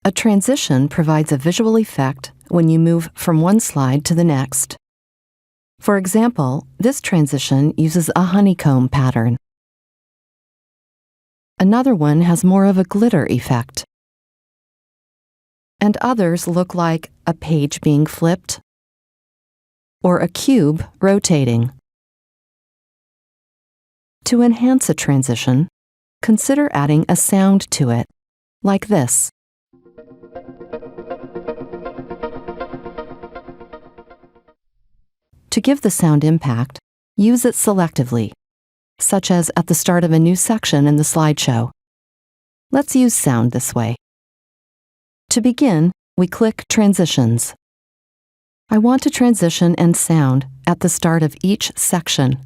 A transition provides a visual effect when you move from one slide to the next. For example, this transition uses a honeycomb pattern. Another one has more of a glitter effect. And others look like a page being flipped or a cube rotating. To enhance a transition, consider adding a sound to it, like this. To give the sound impact, use it selectively, such as at the start of a new section in the slideshow. Let's use sound this way. To begin, we click Transitions. I want to transition and sound at the start of each section.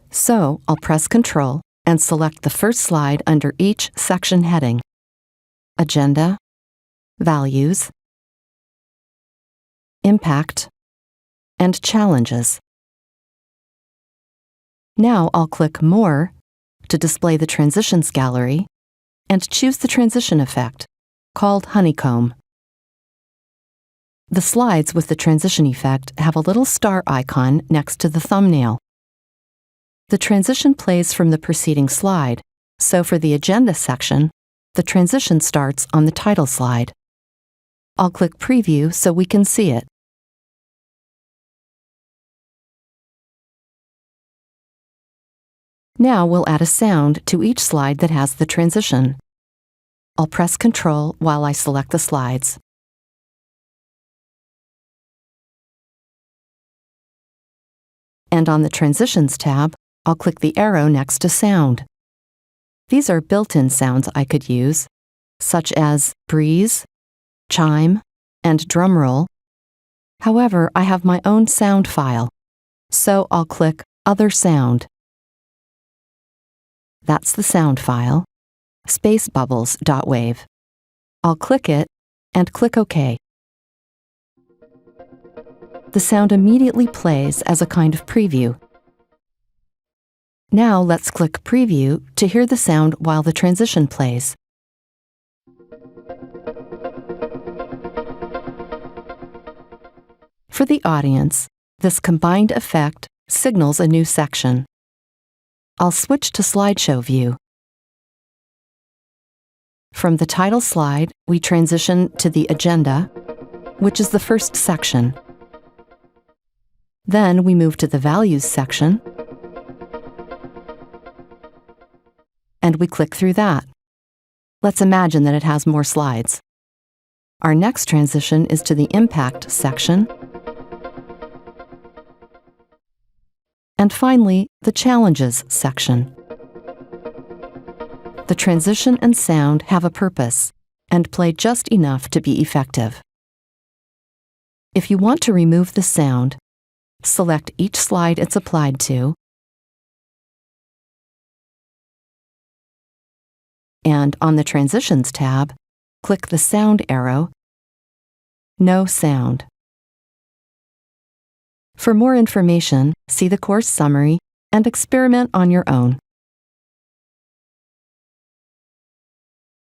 So I'll press Ctrl and select the first slide under each section heading: Agenda, Values, Impact, and Challenges. Now I'll click More to display the Transitions gallery and choose the transition effect, called Honeycomb. The slides with the transition effect have a little star icon next to the thumbnail. The transition plays from the preceding slide, so for the Agenda section, the transition starts on the title slide. I'll click Preview so we can see it. Now we'll add a sound to each slide that has the transition. I'll press Ctrl while I select the slides. And on the Transitions tab, I'll click the arrow next to Sound. These are built-in sounds I could use, such as breeze, chime, and drum roll. However, I have my own sound file, so I'll click Other Sound. That's the sound file, spacebubbles.wave. I'll click it and click OK. The sound immediately plays as a kind of preview. Now let's click Preview to hear the sound while the transition plays. For the audience, this combined effect signals a new section. I'll switch to slideshow view. From the title slide, we transition to the agenda, which is the first section. Then we move to the Values section, and we click through that. Let's imagine that it has more slides. Our next transition is to the Impact section, and finally, the Challenges section. The transition and sound have a purpose and play just enough to be effective. If you want to remove the sound, select each slide it's applied to, and on the Transitions tab, click the Sound arrow, No Sound. For more information, see the course summary and experiment on your own.